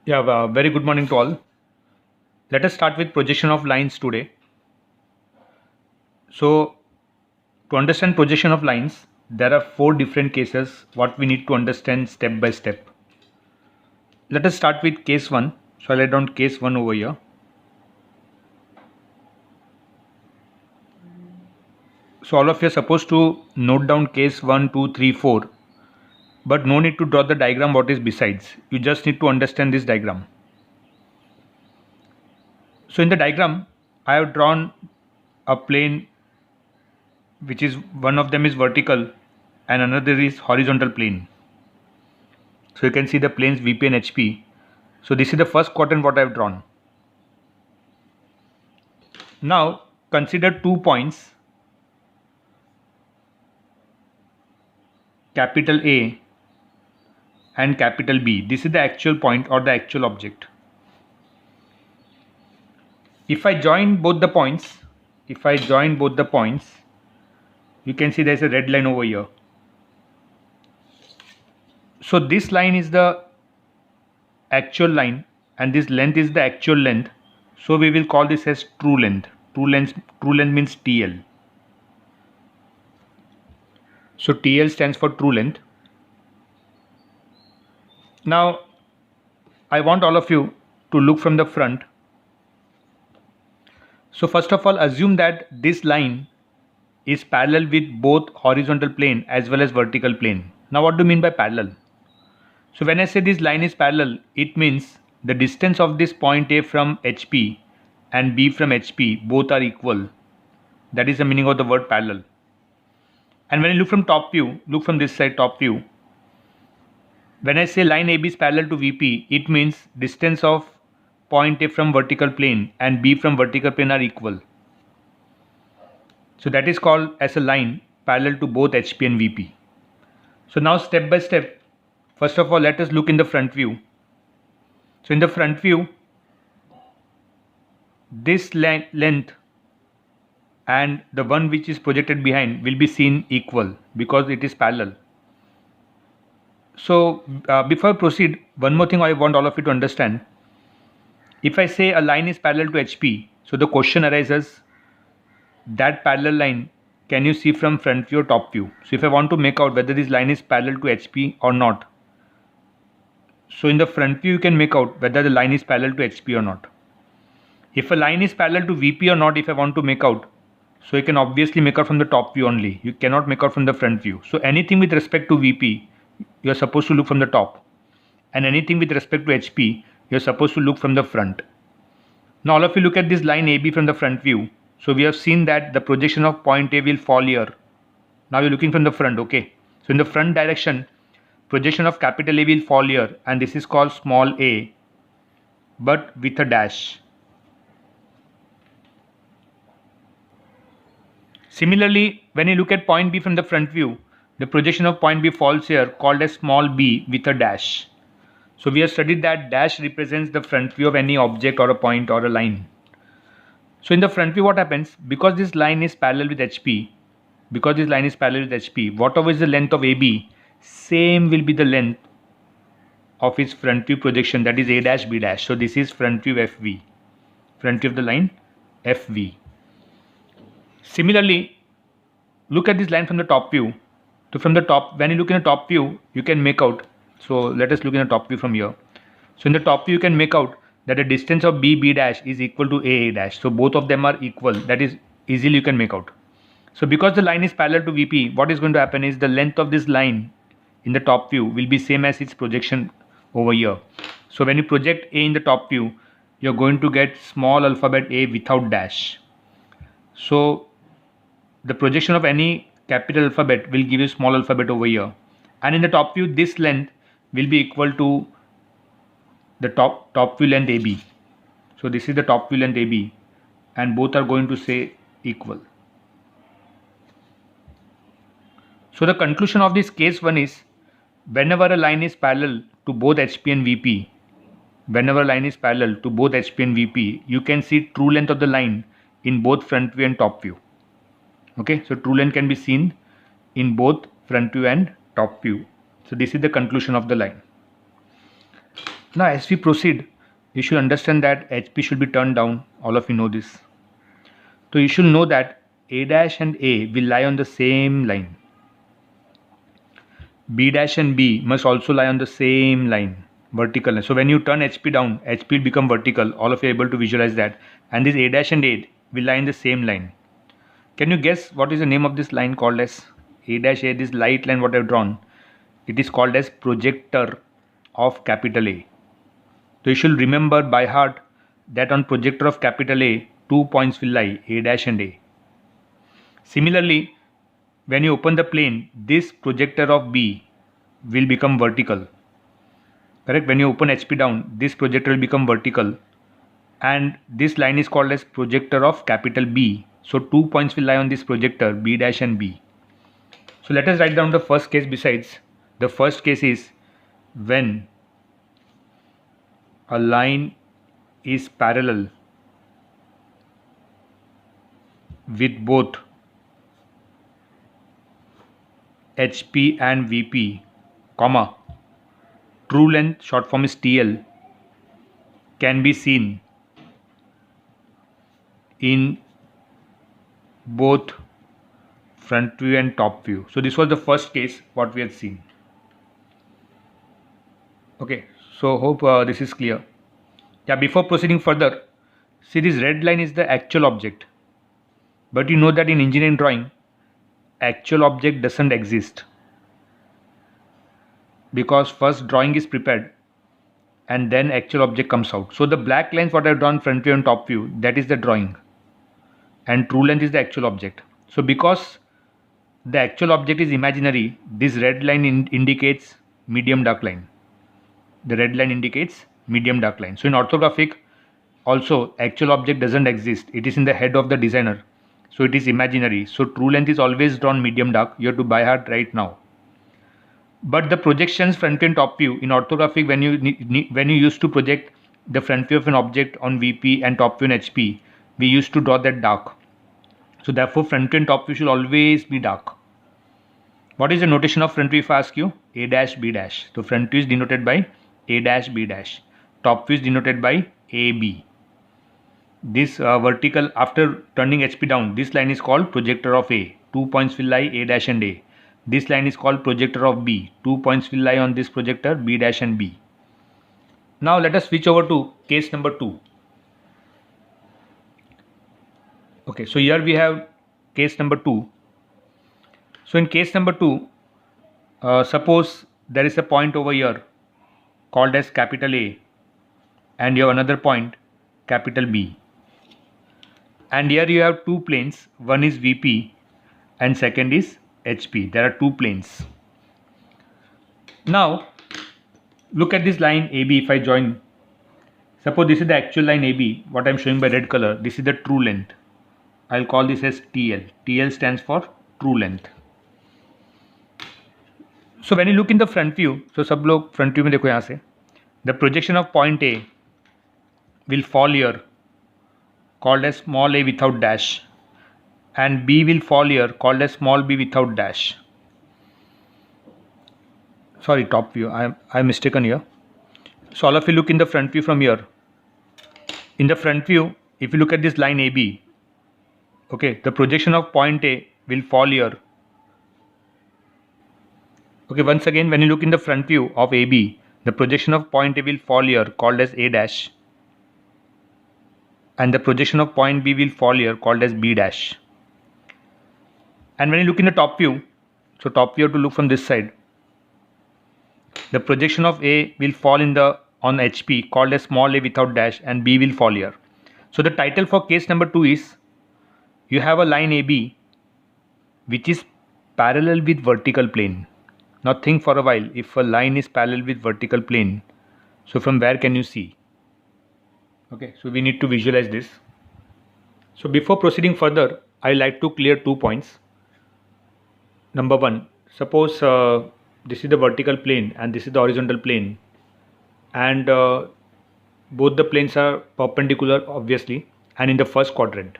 Yeah, very good morning to all. Let us start with projection of lines today. So, to understand projection of lines, there are four different cases what we need to understand step by step. Let us start with case 1. So, I'll write down case 1 over here. So, all of you are supposed to note down case 1, 2, 3, 4. But no need to draw the diagram what is besides. You just need to understand this diagram. So, in the diagram, I have drawn a plane which is one of them is vertical and another is horizontal plane. So you can see the planes VP and HP. So this is the first quadrant what I have drawn. Now consider 2 points, capital A and capital B. This is the actual point or the actual object. If I join both the points, you can see there is a red line over here. So this line is the actual line and this length is the actual length. So we will call this as true length. True length means TL. So TL stands for true length. Now I want all of you to look from the front. So first of all, assume that this line is parallel with both horizontal plane as well as vertical plane. Now what do you mean by parallel? So when I say this line is parallel, it means the distance of this point A from HP and B from HP both are equal. That is the meaning of the word parallel. And when you look from top view, look from this side top view. When I say line AB is parallel to VP, it means distance of point A from vertical plane and B from vertical plane are equal. So that is called as a line parallel to both HP and VP. So now step by step, first of all let us look in the front view. So in the front view, this length and the one which is projected behind will be seen equal because it is parallel. So before I proceed, one more thing I want all of you to understand. If I say a line is parallel to HP, so the question arises, that parallel line can you see from front view or top view? So if I want to make out whether this line is parallel to HP or not, so in the front view you can make out whether the line is parallel to HP or not. If a line is parallel to VP or not, if I want to make out, so you can obviously make out from the top view only. You cannot make out from the front view. So anything with respect to VP, you are supposed to look from the top. And anything with respect to HP, you are supposed to look from the front. Now all of you look at this line AB from the front view. So we have seen that the projection of point A will fall here. Now you're looking from the front, okay. So in the front direction, projection of capital A will fall here and this is called small a, but with a dash. Similarly, when you look at point B from the front view, the projection of point B falls here called as small b with a dash. So we have studied that dash represents the front view of any object or a point or a line. So in the front view what happens, because this line is parallel with HP, whatever is the length of AB, same will be the length of its front view projection, that is A dash B dash. So this is front view FV, front view of the line FV. Similarly, look at this line from the top view. So from the top, when you look in the top view, you can make out. So let us look in the top view from here. So in the top view, you can make out that the distance of B dash is equal to A dash. So both of them are equal. That is easily you can make out. So because the line is parallel to VP, what is going to happen is the length of this line in the top view will be same as its projection over here. So when you project A in the top view, you're going to get small alphabet A without dash. So the projection of any capital alphabet will give you small alphabet over here. And in the top view, this length will be equal to the top view length AB. So this is the top view length AB and both are going to say equal. So the conclusion of this case 1 is, whenever a line is parallel to both HP and VP, you can see true length of the line in both front view and top view. Okay, so true length can be seen in both front view and top view. So this is the conclusion of the line. Now as we proceed, you should understand that HP should be turned down. All of you know this. So you should know that A dash and A will lie on the same line. B dash and B must also lie on the same line, vertical. So when you turn HP down, HP will become vertical. All of you are able to visualize that. And this A dash and A will lie in the same line. Can you guess what is the name of this line called as? A dash A, this light line what I have drawn, it is called as projector of capital A. So you should remember by heart that on projector of capital A, 2 points will lie, A dash and A. Similarly, when you open the plane, this projector of B will become vertical. Correct? When you open HP down, this projector will become vertical. And this line is called as projector of capital B. So 2 points will lie on this projector, B dash and B. So let us write down the first case besides. The first case is when a line is parallel with both HP and VP, comma, true length, short form is TL, can be seen in both front view and top view. So this was the first case what we had seen. Okay, so hope this is clear. Yeah, before proceeding further, see this red line is the actual object. But you know that in engineering drawing, actual object doesn't exist. Because first drawing is prepared and then actual object comes out. So the black lines what I have drawn front view and top view, that is the drawing. And true length is the actual object. So because the actual object is imaginary, this red line indicates medium dark line. The red line indicates medium dark line. So in orthographic also actual object doesn't exist. It is in the head of the designer. So it is imaginary. So true length is always drawn medium dark. You have to by heart right now. But the projections front view and top view in orthographic, when you used to project the front view of an object on VP and top view in HP, we used to draw that dark. So therefore front view and top view should always be dark. What is the notation of front view if I ask you? A dash B dash. So front view is denoted by A dash B dash. Top view is denoted by AB. This vertical, after turning HP down, this line is called projector of A. 2 points will lie A dash and A. This line is called projector of B. 2 points will lie on this projector B dash and B. Now let us switch over to case number 2. Okay, so here we have case number 2. So in case number 2, suppose there is a point over here called as capital A and you have another point capital B. And here you have two planes, one is VP and second is HP. There are two planes. Now look at this line AB. If I join, suppose this is the actual line AB, what I am showing by red color, this is the true length. I will call this as TL. TL stands for true length. So when you look in the front view, so सब लोग front view में देखो यहाँ से, the projection of point A will fall here called as small a without dash and B will fall here called as small b without dash. Sorry, top view, I am mistaken here. So all of you look in the front view from here. In the front view, if you look at this line AB, okay, the projection of point A will fall here. Okay, once again, when you look in the front view of AB, the projection of point A will fall here called as A dash and the projection of point B will fall here called as B dash. And when you look in the top view, so top view you have to look from this side, the projection of A will fall on HP called as small a without dash and B will fall here. So the title for case number 2 is, you have a line AB which is parallel with vertical plane. Now think for a while, if a line is parallel with vertical plane, so from where can you see? Okay, so we need to visualize this. So before proceeding further, I like to clear 2 points. Number 1, suppose this is the vertical plane and this is the horizontal plane, and both the planes are perpendicular obviously and in the first quadrant.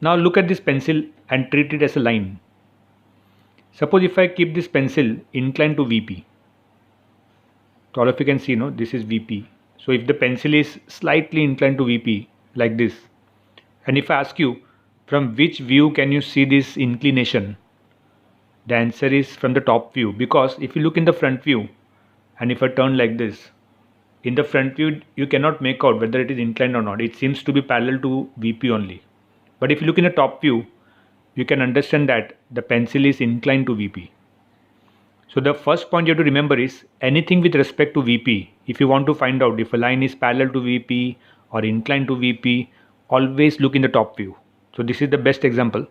Now look at this pencil and treat it as a line. Suppose if I keep this pencil inclined to VP, So all of you can see, no, this is VP. So if the pencil is slightly inclined to VP like this, and if I ask you from which view can you see this inclination, the answer is from the top view, because if you look in the front view and if I turn like this, in the front view you cannot make out whether it is inclined or not. It seems to be parallel to VP only. But if you look in the top view, you can understand that the pencil is inclined to VP. So the first point you have to remember is anything with respect to VP, if you want to find out if a line is parallel to VP or inclined to VP, always look in the top view. So this is the best example.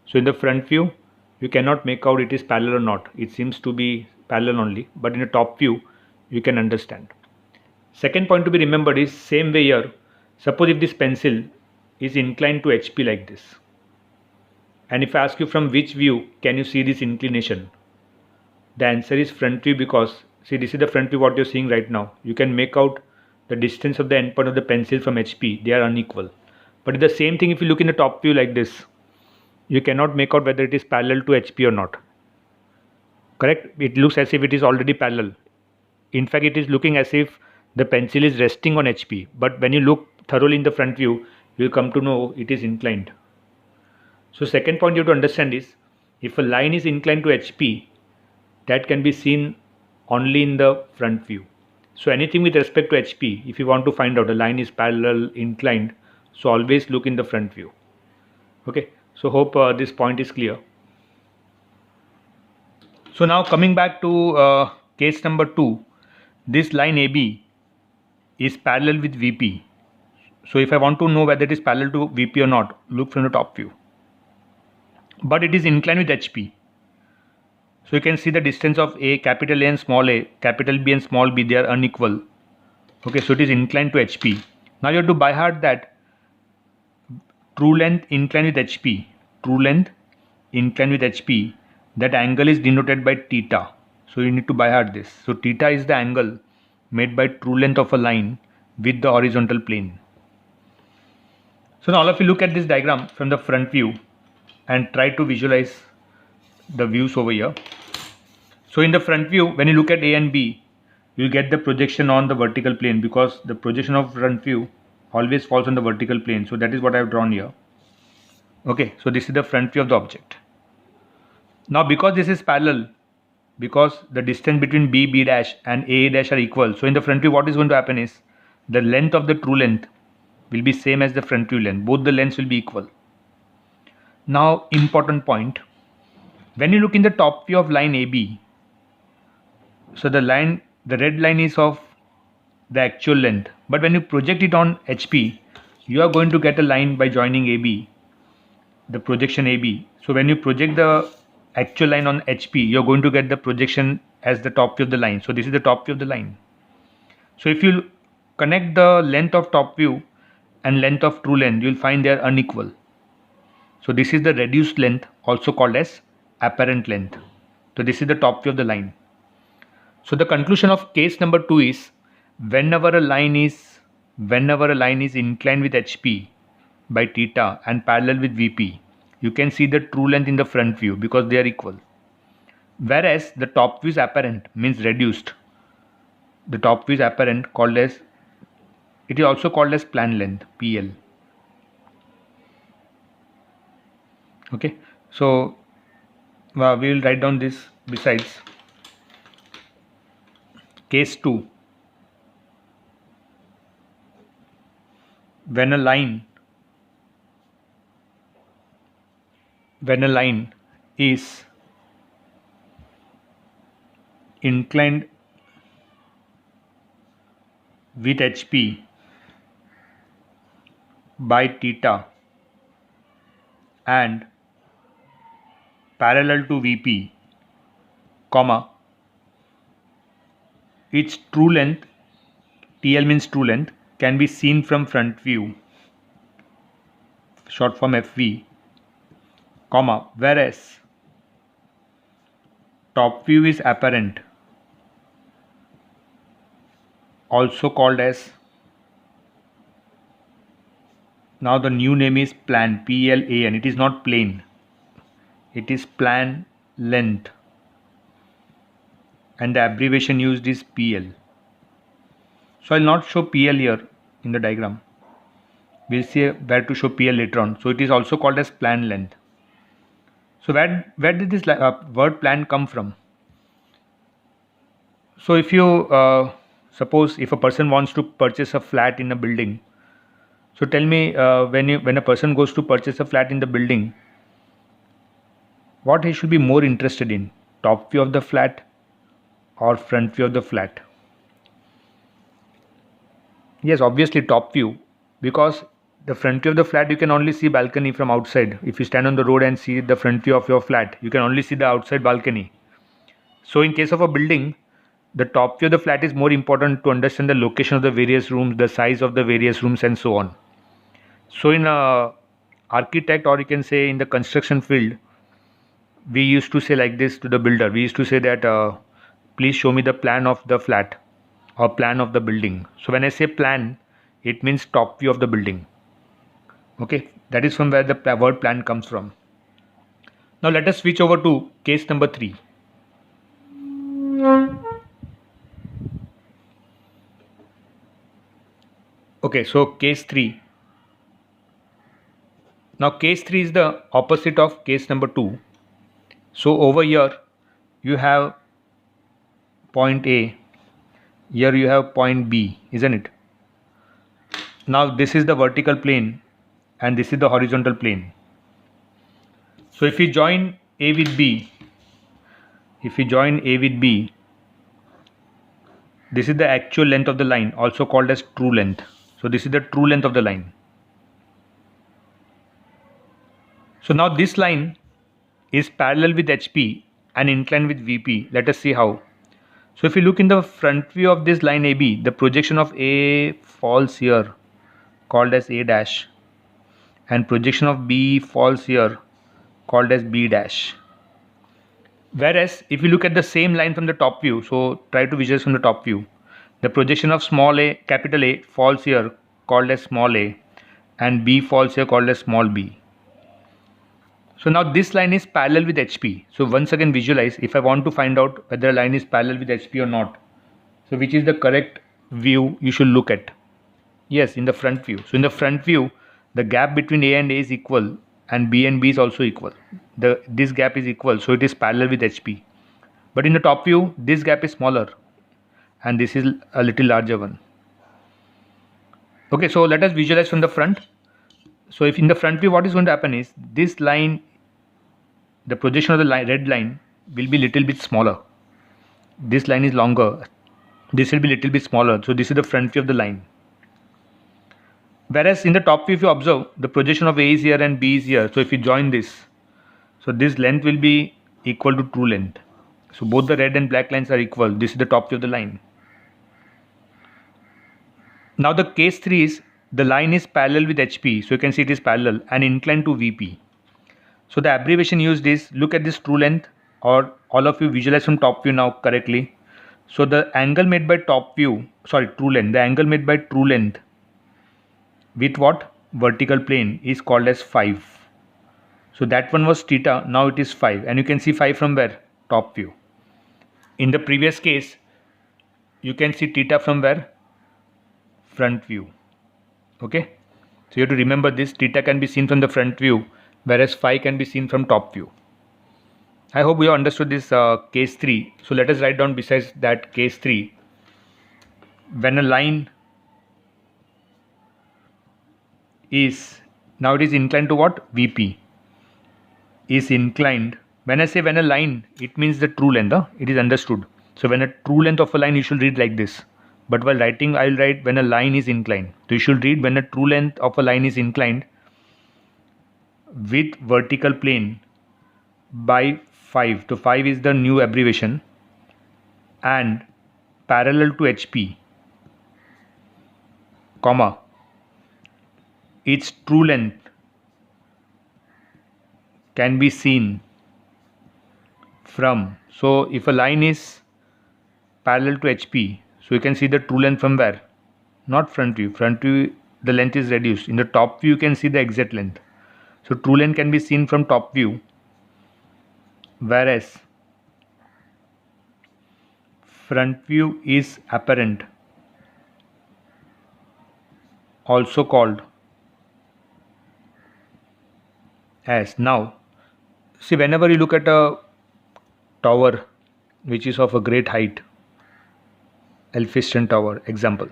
So in the front view, you cannot make out it is parallel or not. It seems to be parallel only, but in the top view, you can understand. Second point to be remembered is same way here. Suppose if this pencil is inclined to HP like this, and if I ask you from which view can you see this inclination, the answer is front view, because see, this is the front view what you're seeing right now. You can make out the distance of the endpoint of the pencil from HP. They are unequal. But the same thing if you look in the top view like this, you cannot make out whether it is parallel to HP or not. Correct? It looks as if it is already parallel. In fact, it is looking as if the pencil is resting on HP. But when you look thoroughly in the front view, you will come to know it is inclined. So second point you have to understand is if a line is inclined to HP, that can be seen only in the front view. So anything with respect to HP, if you want to find out a line is parallel, inclined, so always look in the front view. Okay, so hope this point is clear. So now coming back to case number 2, this line AB is parallel with VP. So if I want to know whether it is parallel to VP or not, look from the top view. But it is inclined with HP. So you can see the distance of A, capital A and small a, capital B and small b, they are unequal. Okay, so it is inclined to HP. Now you have to by heart that true length inclined with HP, true length inclined with HP, that angle is denoted by theta. So you need to by heart this. So theta is the angle made by true length of a line with the horizontal plane. So now all of you look at this diagram from the front view and try to visualize the views over here. So in the front view, when you look at A and B, you get the projection on the vertical plane, because the projection of front view always falls on the vertical plane. So that is what I have drawn here. Okay, so this is the front view of the object. Now because this is parallel, because the distance between B, B dash and A dash are equal, so in the front view what is going to happen is the length of the true length will be same as the front view length. Both the lengths will be equal. Now important point, when you look in the top view of line AB, so the red line is of the actual length, but when you project it on HP, you are going to get a line by joining AB, the projection AB. So when you project the actual line on HP, you are going to get the projection as the top view of the line. So this is the top view of the line. So if you connect the length of top view and length of true length, you will find they are unequal. So this is the reduced length, also called as apparent length. So this is the top view of the line. So the conclusion of case number 2 is whenever a line is inclined with HP by theta and parallel with VP, you can see the true length in the front view because they are equal. Whereas the top view is apparent, means reduced. The top view is apparent, it is also called as plan length, PL. Okay, so we will write down this besides. Case 2, when a line is inclined with HP by theta and parallel to VP, comma, its true length, TL means true length, can be seen from front view, short form FV, comma, whereas top view is apparent, also called as, now the new name is plan, PLAN. It is not plane, it is plan length, and the abbreviation used is PL. So I'll not show PL here in the diagram. We'll see where to show PL later on. So it is also called as plan length. So where did this word plan come from? So if you suppose if a person wants to purchase a flat in a building, so tell me when a person goes to purchase a flat in the building, what he should be more interested in, top view of the flat or front view of the flat? Yes, obviously top view, because the front view of the flat you can only see balcony from outside. If you stand on the road and see the front view of your flat, you can only see the outside balcony. So in case of a building, the top view of the flat is more important to understand the location of the various rooms, the size of the various rooms, and so on. So in a architect, or you can say in the construction field, we used to say like this to the builder. We used to say that please show me the plan of the flat or plan of the building. So when I say plan, it means top view of the building. Okay, that is from where the word plan comes from. Now let us switch over to case number 3. Okay, so case 3. Now case 3 is the opposite of case number 2. So over here you have point A, here you have point B, isn't it? Now this is the vertical plane and this is the horizontal plane. So if you join A with B, this is the actual length of the line, also called as true length. So this is the true length of the line. So now this line is parallel with HP and inclined with VP. Let us see how. So if you look in the front view of this line AB, the projection of A falls here, called as A dash, and projection of B falls here, called as B dash. Whereas if you look at the same line from the top view, so try to visualize from the top view, the projection of small a, capital A falls here, called as small a, and B falls here, called as small b. So now this line is parallel with HP. So once again visualize, if I want to find out whether a line is parallel with HP or not, so which is the correct view you should look at? Yes, in the front view. So in the front view, the gap between A and A is equal and B and B is also equal. This gap is equal, so it is parallel with HP. But in the top view, this gap is smaller and this is a little larger one. Okay, so let us visualize from the front. So if in the front view, what is going to happen is this line, the projection of the red line will be little bit smaller. This line is longer. This will be little bit smaller. So this is the front view of the line. Whereas in the top view, if you observe, the projection of A is here and B is here. So if you join this, so this length will be equal to true length. So both the red and black lines are equal. This is the top view of the line. Now the case 3 is the line is parallel with HP. So you can see it is parallel and inclined to VP. So the abbreviation used is, look at this true length, or all of you visualize from top view now correctly. So the angle made by true length, the angle made by true length with what? Vertical plane is called as 5. So that one was theta, now it is 5, and you can see 5 from where? Top view. In the previous case, you can see theta from where? Front view. Okay, so you have to remember this, theta can be seen from the front view, whereas phi can be seen from top view. I hope you understood this case 3. So let us write down besides that case 3. When a line is, now it is inclined to what? VP. Is inclined. When I say when a line, it means the true length. It is understood. So when a true length of a line, you should read like this. But while writing, I will write when a line is inclined. So you should read when a true length of a line is inclined with vertical plane by 5. So 5 is the new abbreviation, and parallel to HP, comma, its true length can be seen from. So if a line is parallel to HP, so you can see the true length from where? Not front view. Front view, the length is reduced. In the top view, you can see the exact length. So true length can be seen from top view, whereas front view is apparent also called as. Now, see, whenever you look at a tower which is of a great height, Elphinstone Tower example.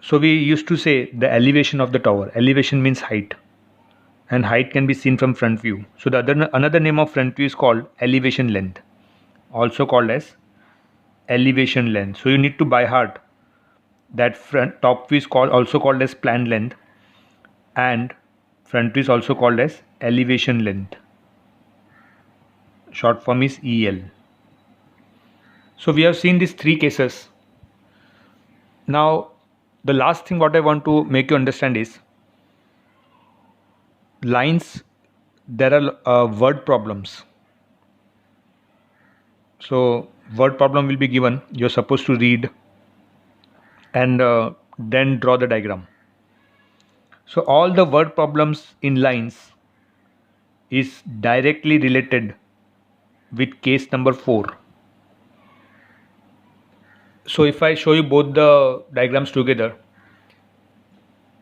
So we used to say the elevation of the tower. Elevation means height, and height can be seen from front view. So another name of front view is called elevation length, also called as elevation length. So you need to by heart that top view is also called as plan length, and front view is also called as elevation length. Short form is EL. So we have seen these three cases. Now the last thing what I want to make you understand is lines. There are word problems. So word problem will be given. You're supposed to read and then draw the diagram. So all the word problems in lines is directly related with case number 4. So if I show you both the diagrams together,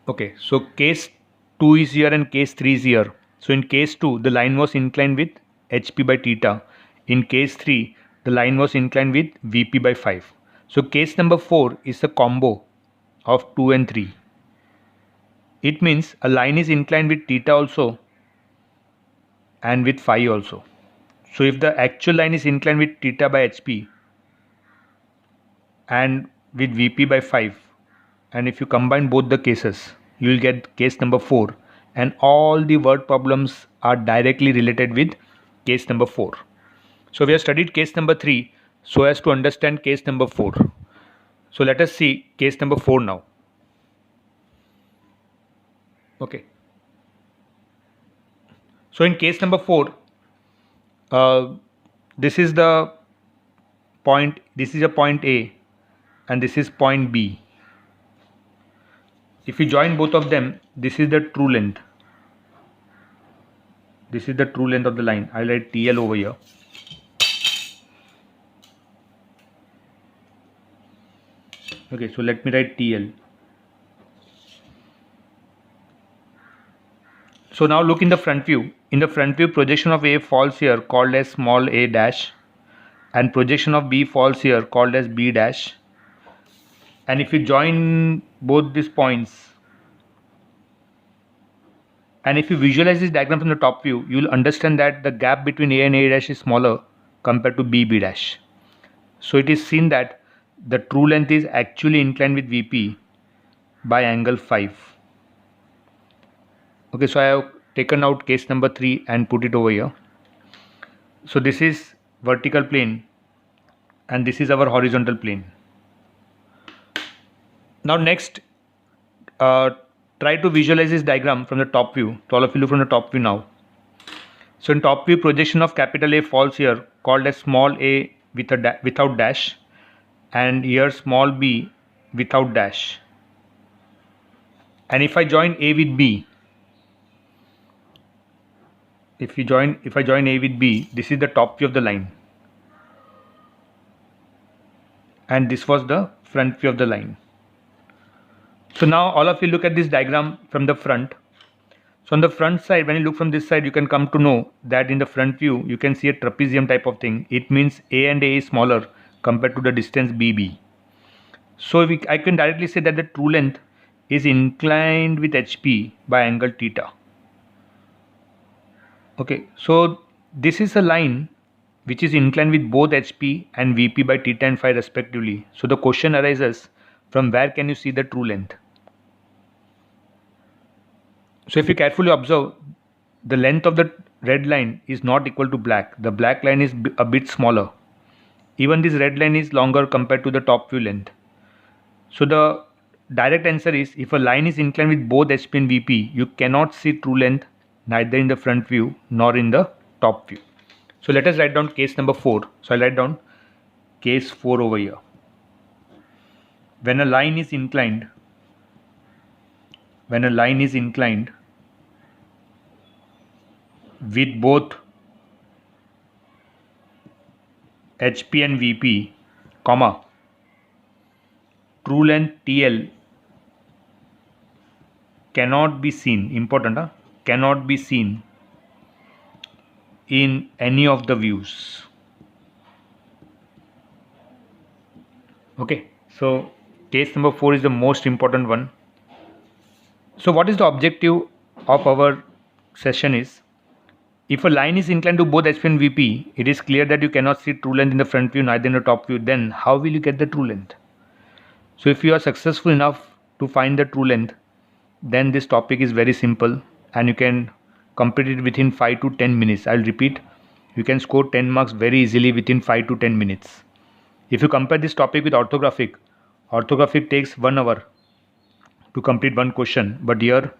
okay, so case 2 is here and case 3 is here. So in case 2, the line was inclined with HP by theta. In case 3, the line was inclined with VP by 5. So case number 4 is a combo of 2 and 3. It means a line is inclined with theta also and with phi also. So if the actual line is inclined with theta by HP and with VP by 5, and if you combine both the cases, you will get case number 4, and all the word problems are directly related with case number 4. So we have studied case number 3 so as to understand case number 4. So let us see case number 4 now. Okay. So in case number 4, this is the point, this is a point A and this is point B. If you join both of them, this is the true length. This is the true length of the line. I'll write TL over here. Okay, so let me write TL. So now look in the front view. In the front view, projection of A falls here called as small a dash, and projection of B falls here called as B dash. And if you join both these points, and if you visualize this diagram from the top view, you will understand that the gap between A and A dash is smaller compared to B dash. So it is seen that the true length is actually inclined with VP by angle 5. Okay, so I have taken out case number 3 and put it over here. So this is vertical plane and this is our horizontal plane. Now next, try to visualize this diagram from the top view. So all of you look from the top view now. So in top view, projection of capital A falls here called as small a with without dash, and here small b without dash. And if I join A with B, if I join A with B, this is the top view of the line, and this was the front view of the line. So now all of you look at this diagram from the front. So on the front side, when you look from this side, you can come to know that in the front view, you can see a trapezium type of thing. It means A and A is smaller compared to the distance BB. So I can directly say that the true length is inclined with HP by angle theta. Okay, so this is a line which is inclined with both HP and VP by theta and phi respectively. So the question arises, from where can you see the true length? So if you carefully observe, the length of the red line is not equal to black. The black line is a bit smaller. Even this red line is longer compared to the top view length. So the direct answer is, if a line is inclined with both HP and VP, you cannot see true length neither in the front view nor in the top view. So let us write down case number 4. So I'll write down case 4 over here. When a line is inclined, with both HP and VP, comma, true length TL cannot be seen, important, cannot be seen in any of the views. Okay, so case number 4 is the most important one. So what is the objective of our session is, if a line is inclined to both HP and VP, it is clear that you cannot see true length in the front view, neither in the top view. Then how will you get the true length? So if you are successful enough to find the true length, then this topic is very simple and you can complete it within 5 to 10 minutes. I'll repeat, you can score 10 marks very easily within 5 to 10 minutes. If you compare this topic with orthographic, orthographic takes 1 hour to complete one question, but here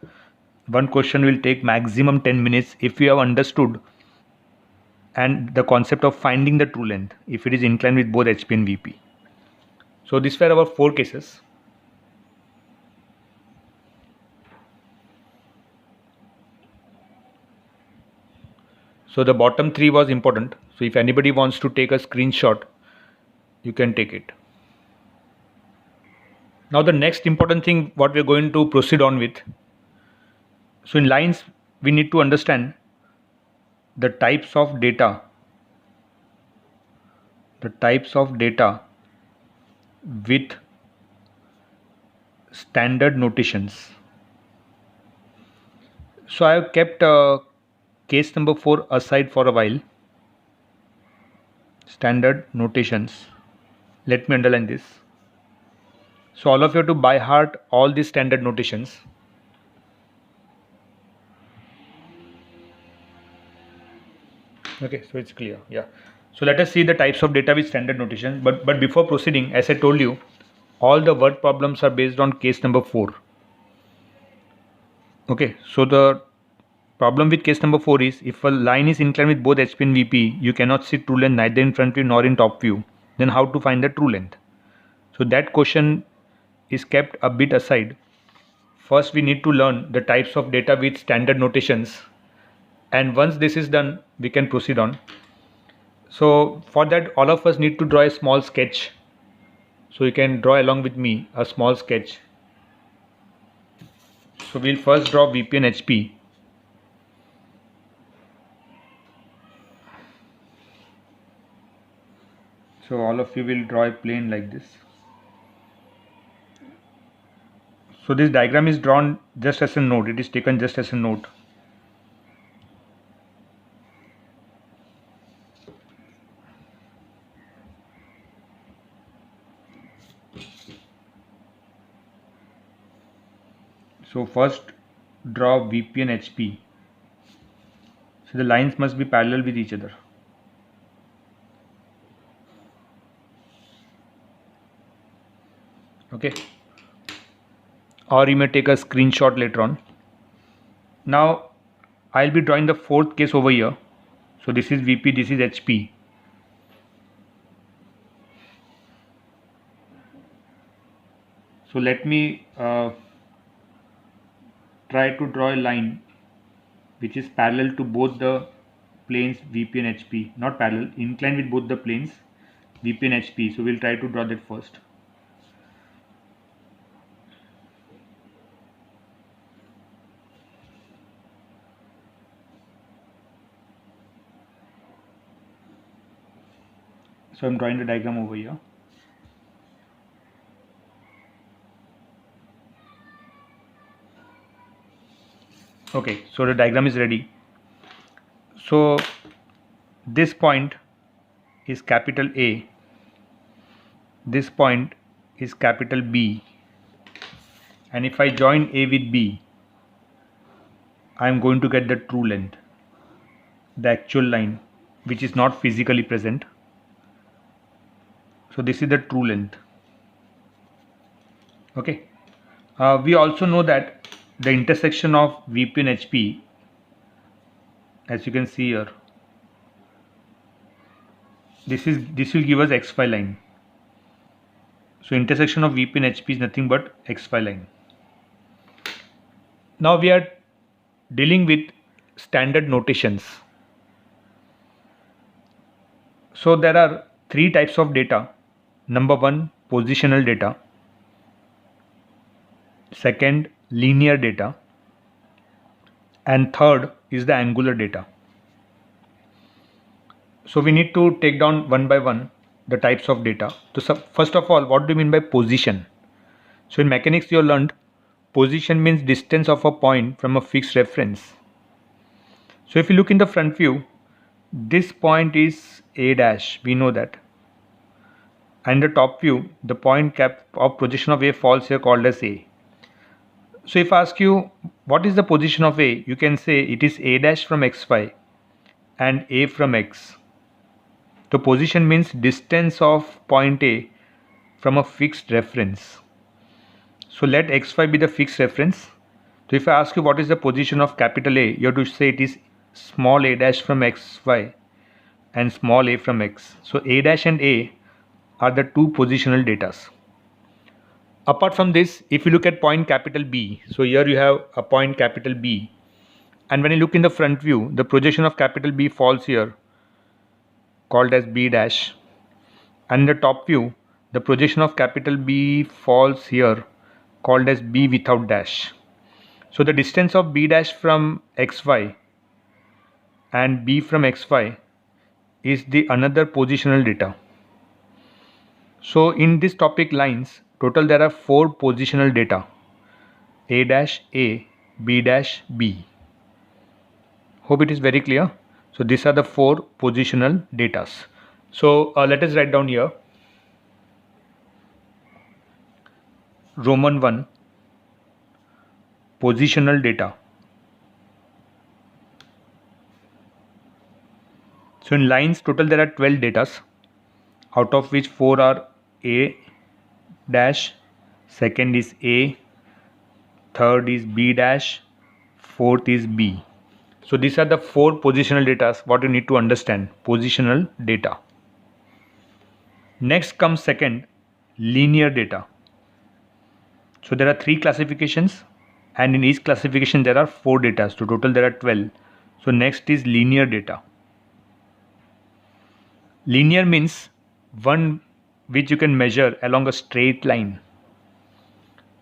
one question will take maximum 10 minutes if you have understood and the concept of finding the true length if it is inclined with both HP and VP. So these were our 4 cases. So the bottom 3 was important. So if anybody wants to take a screenshot, you can take it. Now the next important thing what we are going to proceed on with. So in lines we need to understand the types of data. The types of data with standard notations. So I have kept case number 4 aside for a while. Standard notations. Let me underline this. So all of you have to by heart all these standard notations. Okay, so it's clear. Yeah. So let us see the types of data with standard notation. But before proceeding, as I told you, all the word problems are based on case number 4. Okay, so the problem with case number 4 is, if a line is inclined with both HP and VP, you cannot see true length neither in front view nor in top view. Then how to find the true length? So that question is kept a bit aside. First we need to learn the types of data with standard notations, and once this is done we can proceed on. So for that all of us need to draw a small sketch. So you can draw along with me a small sketch. So we'll first draw VP and HP. So all of you will draw a plane like this. So this diagram is drawn just as a note. It is taken just as a note. So first draw VP and HP. So the lines must be parallel with each other. Okay. Or you may take a screenshot later on. Now I'll be drawing the 4th case over here. So this is VP, this is HP. So let me try to draw a line which is parallel to both the planes VP and HP. Not parallel, inclined with both the planes VP and HP. So we'll try to draw that first. So I'm drawing the diagram over here. Okay, so the diagram is ready. So this point is capital A, this point is capital B, and if I join A with B, I am going to get the true length, the actual line which is not physically present. So this is the true length. Okay. We also know that the intersection of VP and HP, as you can see here, this will give us XY line. So intersection of VP and HP is nothing but XY line. Now we are dealing with standard notations. So there are 3 types of data. Number 1, positional data. Second, linear data. and third is the angular data. So we need to take down one by one the types of data. So first of all, what do you mean by position? So in mechanics you learned position means distance of a point from a fixed reference. So if you look in the front view, this point is A dash, we know that. And the top view, the point cap of position of A falls here called as A. So if I ask you what is the position of A, you can say it is A dash from xy and A from x. The position means distance of point A from a fixed reference. So let xy be the fixed reference. So if I ask you what is the position of capital A, you have to say it is small a dash from xy and small a from x. So A dash and A are the two positional datas. Apart from this, if you look at point capital B, so here you have a point capital B, and when you look in the front view, the projection of capital B falls here called as B dash, and in the top view, the projection of capital B falls here called as B without dash. So the distance of B dash from xy and B from xy is the another positional data. So in this topic lines, total there are 4 positional data: A dash A, B dash B. Hope it is very clear. So these are the 4 positional datas. So let us write down here Roman 1 positional data. So in lines total there are 12 datas, out of which 4 are A dash, second is A, third is B dash, fourth is B. So these are the 4 positional data what you need to understand, positional data. Next comes second, linear data. So there are 3 classifications and in each classification there are 4 data. So total there are 12. So next is linear data. Linear means one which you can measure along a straight line.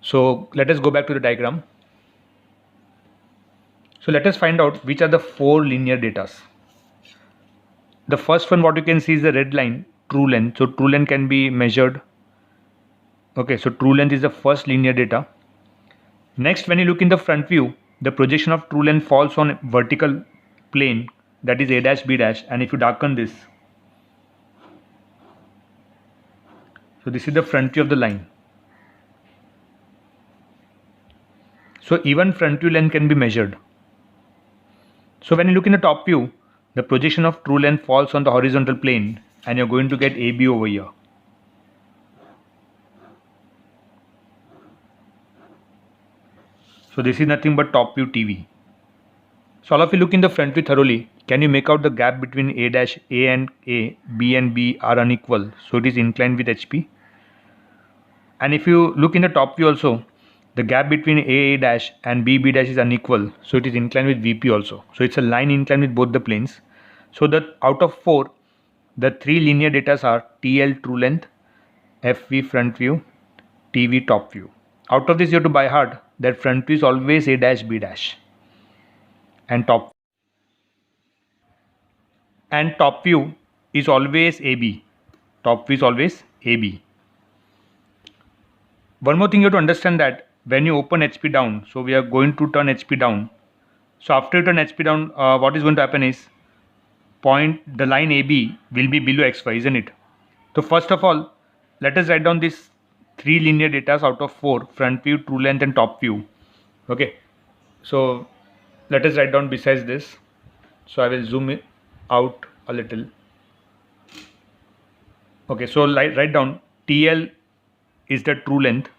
So let us go back to the diagram. So let us find out which are the 4 linear datas. The first one what you can see is the red line, true length. So true length can be measured. Okay, so true length is the first linear data. Next, when you look in the front view, the projection of true length falls on vertical plane, that is A dash B dash, and if you darken this, so this is the front view of the line. So even front view length can be measured. So when you look in the top view, the projection of true length falls on the horizontal plane and you're going to get AB over here. So this is nothing but top view TV. So all of you look in the front view thoroughly. Can you make out the gap between A dash, A and A, B and B are unequal. So it is inclined with HP. And if you look in the top view also, the gap between A dash and B dash is unequal. So it is inclined with VP also. So it's a line inclined with both the planes. So that out of 4, the 3 linear datas are TL true length, FV front view, TV top view. Out of this you have to by heart that front view is always A dash B dash and top view is always AB. Top view is always AB. One more thing you have to understand that when you open HP down, so we are going to turn HP down. So after you turn HP down, what is going to happen is the line AB will be below XY, isn't it? So first of all, let us write down these 3 linear datas out of 4, front view, true length and top view. Okay, so let us write down besides this. So I will zoom it out a little. Okay, so write down TL is the true length.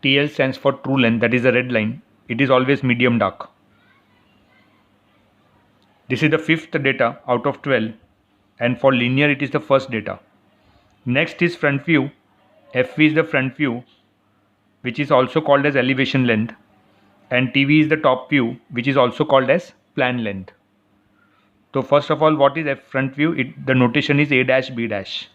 TL stands for true length, that is the red line. It is always medium dark. This is the 5th data out of 12, and for linear it is the first data. Next is front view. FV is the front view, which is also called as elevation length, and TV is the top view, which is also called as plan length. So first of all, what is front view? The notation is A dash B dash.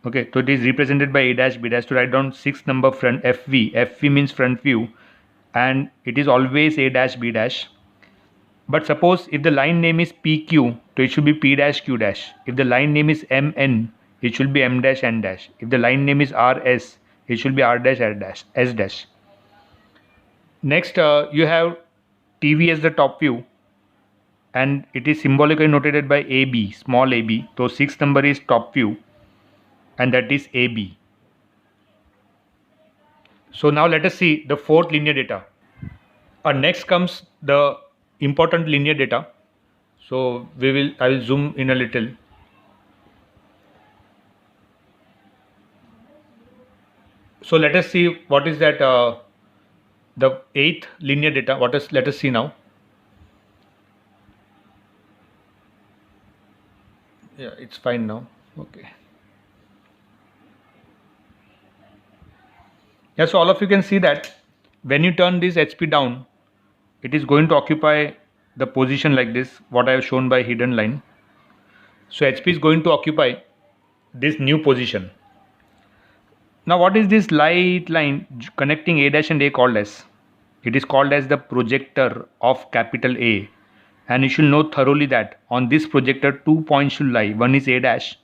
Okay, so it is represented by A dash B dash. To write down 6th number front FV. FV means front view, and it is always A dash B dash. But suppose if the line name is PQ, so it should be P dash Q dash. If the line name is MN, it should be M dash N dash. If the line name is RS, it should be R dash R dash S dash. Next, you have TV as the top view, and it is symbolically notated by AB, small ab. So 6th number is top view, and that is AB. So now let us see the 4th linear data. Next comes the important linear data. So I will zoom in a little. So let us see what is that the 8th linear data. Let us see now. Yeah, it's fine now. Okay. Yeah, so all of you can see that when you turn this HP down, it is going to occupy the position like this, what I have shown by hidden line. So HP is going to occupy this new position. Now what is this light line connecting A dash and A called as? It is called as the projector of capital A, and you should know thoroughly that on this projector 2 points should lie. One is A dash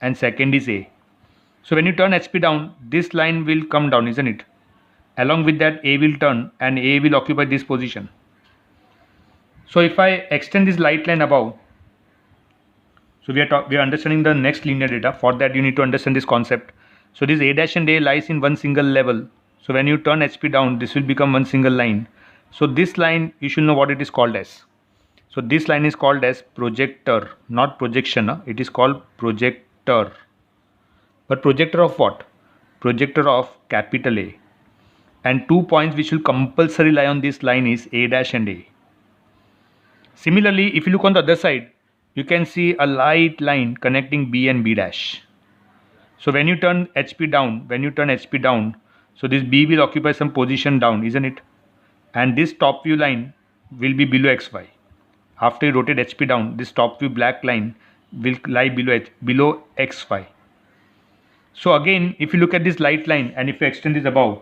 and second is A. So when you turn HP down, this line will come down, isn't it? Along with that, A will turn and A will occupy this position. So if I extend this light line above, so we are understanding the next linear data. For that you need to understand this concept. So this A dash and A lies in one single level. So when you turn HP down, this will become one single line. So this line, you should know what it is called as. So this line is called as projector, not projection. It is called projector. But projector of what? Projector of capital A. And 2 points which will compulsory lie on this line is A dash and A. Similarly, if you look on the other side, you can see a light line connecting B and B dash. So when you turn HP down, so this B will occupy some position down, isn't it? And this top view line will be below XY. After you rotate HP down, this top view black line will lie below XY. So again, if you look at this light line and if you extend this above,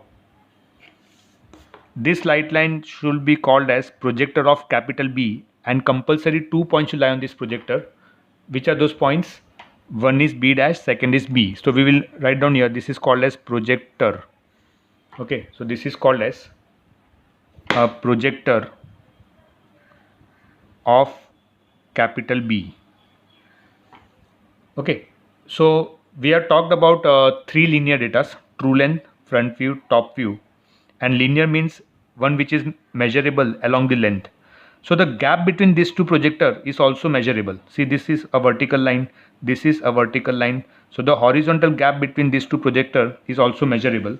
this light line should be called as projector of capital B, and compulsory 2 points should lie on this projector. Which are those points? One is B dash, second is B. So we will write down here, this is called as projector. Okay, so this is called as a projector of capital B. Okay, so we have talked about 3 linear data: true length, front view, top view. And linear means one which is measurable along the length. So the gap between these two projector is also measurable. See, this is a vertical line, this is a vertical line. So the horizontal gap between these two projector is also measurable.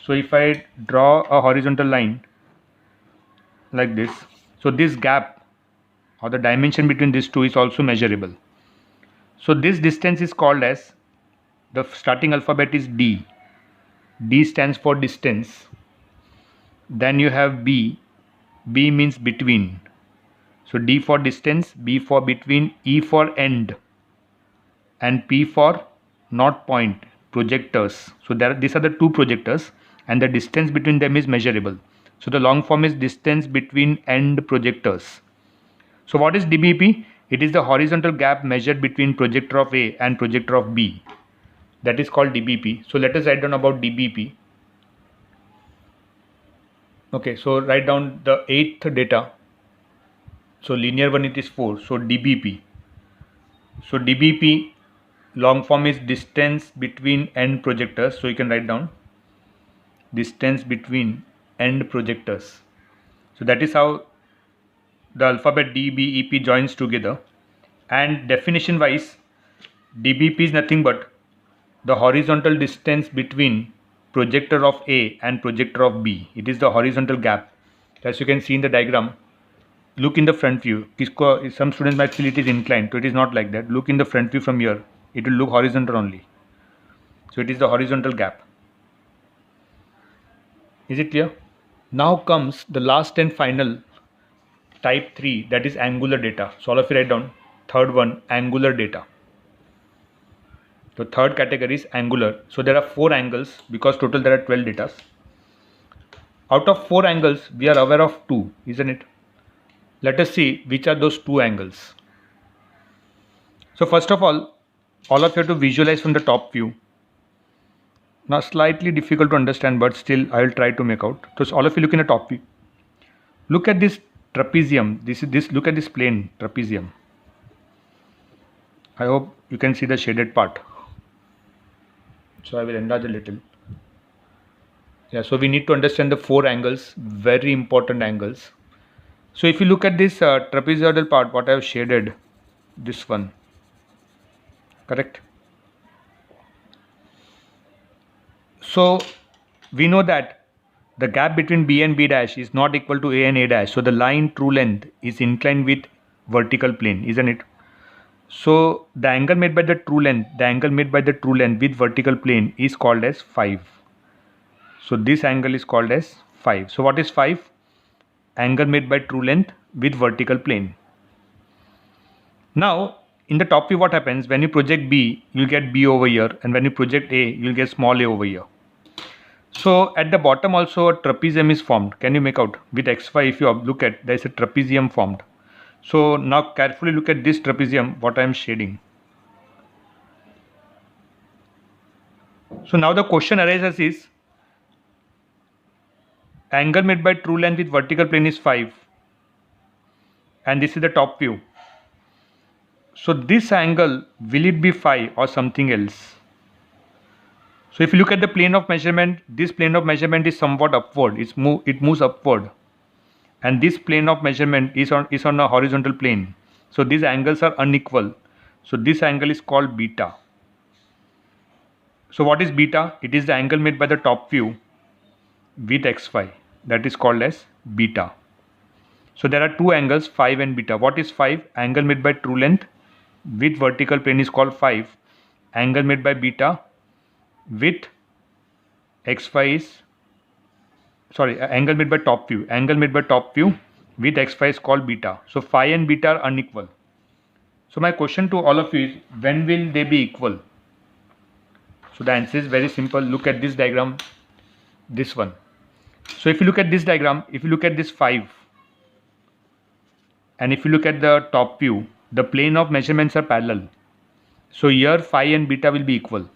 So if I draw a horizontal line like this, so this gap or the dimension between these two is also measurable. So this distance is called as, the starting alphabet is D. D stands for distance. Then you have B. B means between. So D for distance, B for between, E for end, and P for not point, projectors. So these are the two projectors, and the distance between them is measurable. So the long form is distance between end projectors. So what is DBP? It is the horizontal gap measured between projector of A and projector of B. That is called DBP. So let us write down about DBP. Okay, so write down the 8th data. So linear one, it is 4. So DBP. So DBP long form is distance between end projectors. So you can write down distance between end projectors. So that is how the alphabet D, B, E, P joins together. And definition wise, DBP is nothing but the horizontal distance between projector of A and projector of B. It is the horizontal gap. As you can see in the diagram, look in the front view. Some students might feel it is inclined, so it is not like that. Look in the front view from here. It will look horizontal only. So it is the horizontal gap. Is it clear? Now comes the last and final type 3, that is angular data. So all of you write down. Third one, angular data. The third category is angular. So there are 4 angles because total there are 12 data. Out of 4 angles, we are aware of 2, isn't it? Let us see which are those 2 angles. So first of all of you have to visualize from the top view. Now slightly difficult to understand, but still I will try to make out. So all of you look in the top view. Look at this trapezium. Look at this plane trapezium. I hope you can see the shaded part. So I will enlarge a little. Yeah, so we need to understand the 4 angles, very important angles. So if you look at this trapezoidal part, what I have shaded, this one, correct? So we know that the gap between B and B dash is not equal to A and A dash. So the line true length is inclined with vertical plane, isn't it? So the angle made by the true length, with vertical plane is called as 5. So this angle is called as 5. So what is 5? Angle made by true length with vertical plane. Now in the top view, what happens when you project B, you'll get B over here, and when you project A, you'll get small a over here. So at the bottom also a trapezium is formed. Can you make out with xy? If you look at, there is a trapezium formed. So now carefully look at this trapezium, what I am shading. So now the question arises is, angle made by true length with vertical plane is 5, and this is the top view. So this angle, will it be 5 or something else? So if you look at the plane of measurement, this plane of measurement is somewhat upward. It moves upward, and this plane of measurement is on a horizontal plane. So these angles are unequal. So this angle is called beta. So what is beta? It is the angle made by the top view with xy. That is called as beta. So there are 2 angles, 5 and beta. What is 5? Angle made by true length with vertical plane is called 5. Angle made by beta with xy is, angle made by top view. Angle made by top view with xy is called beta. So phi and beta are unequal. So my question to all of you is, when will they be equal? So the answer is very simple. Look at this diagram, this one. So if you look at this diagram, if you look at this 5, and if you look at the top view, the plane of measurements are parallel. So here phi and beta will be equal.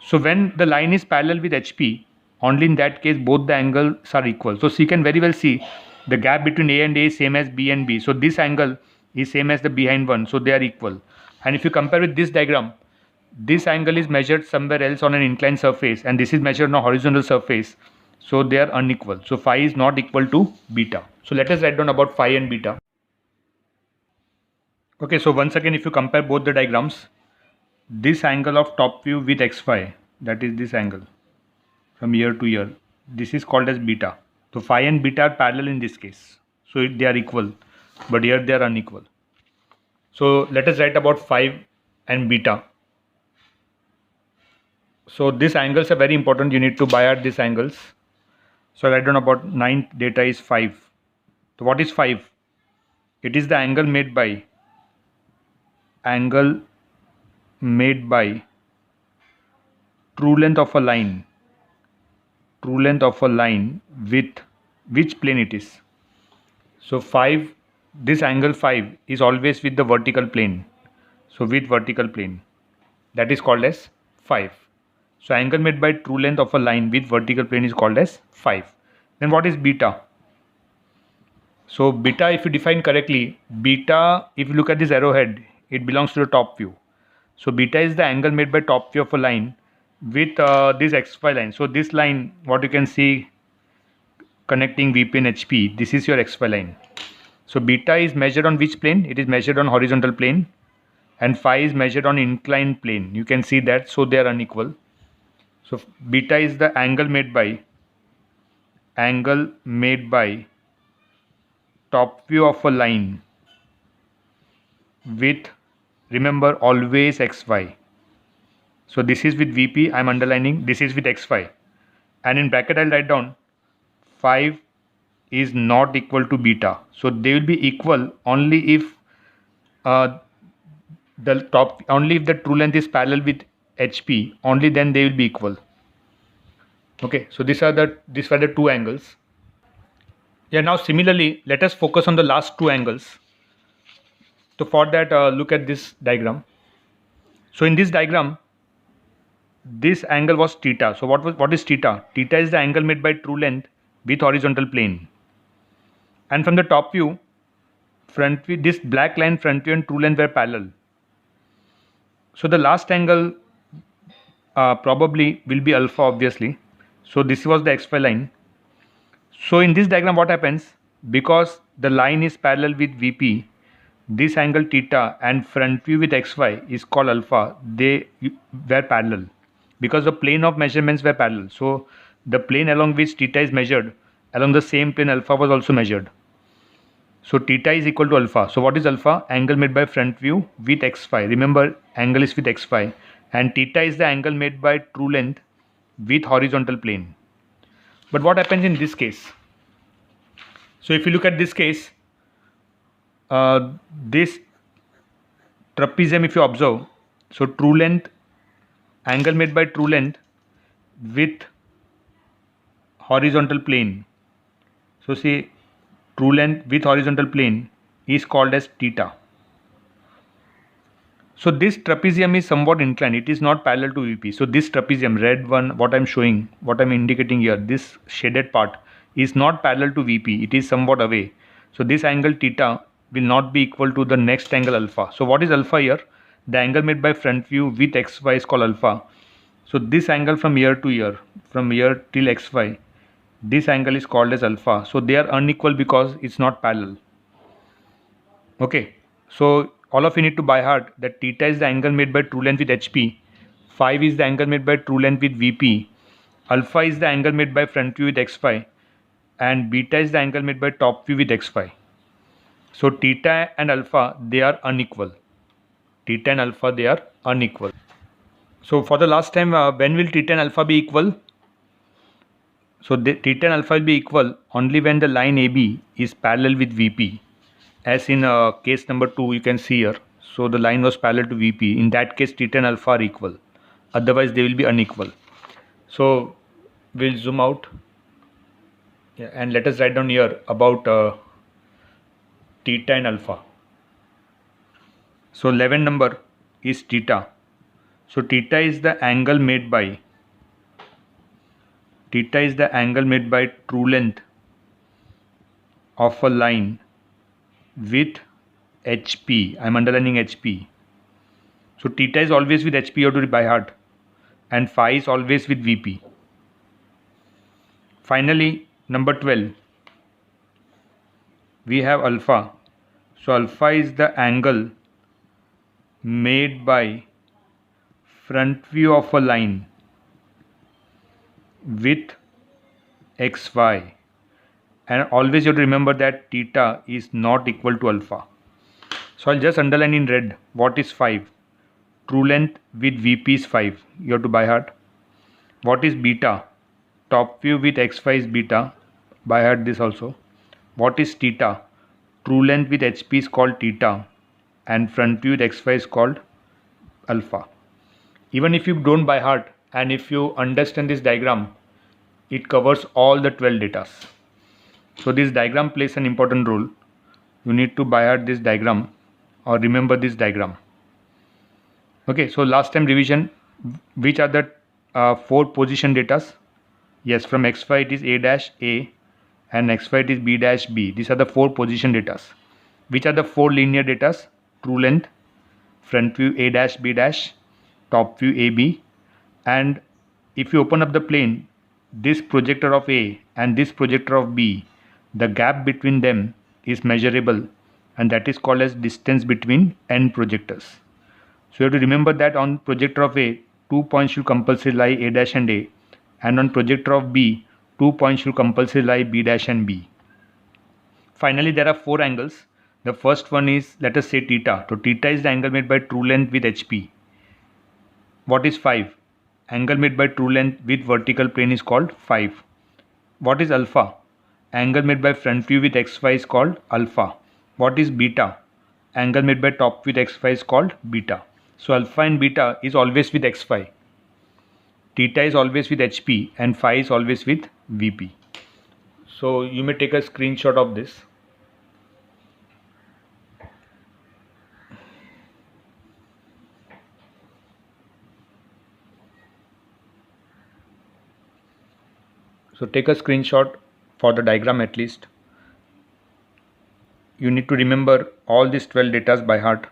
So when the line is parallel with HP, only in that case both the angles are equal. So you can very well see the gap between A and A is same as B and B. So this angle is same as the behind one. So they are equal. And if you compare with this diagram, this angle is measured somewhere else on an inclined surface, and this is measured on a horizontal surface. So they are unequal. So phi is not equal to beta. So let us write down about phi and beta. Okay, so once again, if you compare both the diagrams, this angle of top view with xy, that is this angle from here to here, this is called as beta. So phi and beta are parallel in this case. So they are equal, but here they are unequal. So let us write about phi and beta. So these angles are very important. You need to buy out these angles. So I write down about 9th data is 5. So what is 5? It is the angle made by true length of a line with which plane it is. So 5, this angle 5 is always with the vertical plane. So with vertical plane, that is called as 5. So angle made by true length of a line with vertical plane is called as 5. Then what is beta? So beta, if you define correctly, beta, if you look at this arrowhead, it belongs to the top view. So beta is the angle made by top view of a line with this xy line. So this line, what you can see connecting VP and HP, this is your xy line. So beta is measured on which plane? It is measured on horizontal plane, and phi is measured on inclined plane. You can see that. So they are unequal. So beta is the angle made by top view of a line with, remember, always xy. So this is with VP, I am underlining, this is with xy, and in bracket I will write down 5 is not equal to beta. So they will be equal only if only if the true length is parallel with HP, only then they will be equal. Okay, so these were the two angles. Yeah, now similarly, let us focus on the last two angles. So for that, look at this diagram. So in this diagram, this angle was theta. So what is theta? Theta is the angle made by true length with horizontal plane. And from the top view, front view, this black line front view and true length were parallel. So the last angle probably will be alpha, obviously. So this was the xy line. So in this diagram, what happens? Because the line is parallel with VP, this angle theta and front view with xy is called alpha. They were parallel because the plane of measurements were parallel. So the plane along which theta is measured, along the same plane alpha was also measured. So theta is equal to alpha. So what is alpha? Angle made by front view with xy. Remember, angle is with xy, and theta is the angle made by true length with horizontal plane. But what happens in this case? So if you look at this case, this trapezium, if you observe, so true length, angle made by true length with horizontal plane. So see, true length with horizontal plane is called as theta. So this trapezium is somewhat inclined. It is not parallel to VP. So this trapezium, red one, what I'm showing, what I'm indicating here, this shaded part is not parallel to VP. It is somewhat away. So this angle theta will not be equal to the next angle alpha. So what is alpha here? The angle made by front view with xy is called alpha. So this angle from here to here, from here till xy, this angle is called as alpha. So they are unequal because it's not parallel. Okay, so all of you need to by heart that theta is the angle made by true length with HP, 5 is the angle made by true length with VP, alpha is the angle made by front view with XY, and beta is the angle made by top view with XY. So theta and alpha, they are unequal. Theta and alpha, they are unequal. So for the last time, when will theta and alpha be equal? So theta and alpha will be equal only when the line AB is parallel with VP. As in case number 2, you can see here. So the line was parallel to VP. In that case, theta and alpha are equal. Otherwise, they will be unequal. So we'll zoom out. Yeah, and let us write down here about theta and alpha. So 11 number is theta. So theta is the angle made by true length of a line with HP. I'm underlining HP. So theta is always with HP, you have to by heart, and phi is always with VP. Finally, number 12, we have alpha. So alpha is the angle made by front view of a line with XY, and always you have to remember that theta is not equal to alpha. So I'll just underline in red what is 5. True length with VP is 5. You have to by heart. What is beta? Top view with XY is beta. By heart this also. What is theta? True length with HP is called theta, and front view with XY is called alpha. Even if you don't by heart, and if you understand this diagram, it covers all the 12 datas. So this diagram plays an important role. You need to by heart this diagram or remember this diagram. Okay, so last time revision, which are the 4 position datas? Yes, from xy it is a dash a, and xy it is b dash b. These are the 4 position datas. Which are the 4 linear datas? True length, front view a dash b dash, top view ab, and if you open up the plane, this projector of A and this projector of B, the gap between them is measurable, and that is called as distance between end projectors. So you have to remember that on projector of A, 2 points should compulsorily lie A dash and A, and on projector of B, 2 points should compulsorily lie B dash and B. Finally, there are 4 angles. The first one is, let us say theta. So theta is the angle made by true length with HP. What is 5? Angle made by true length with vertical plane is called 5. What is alpha? Angle made by front view with XY is called alpha. What is beta? Angle made by top view with XY is called beta. So alpha and beta is always with XY. theta is always with HP and phi is always with VP. So you may take a screenshot of this. So take a screenshot for the diagram at least. You need to remember all these 12 datas by heart.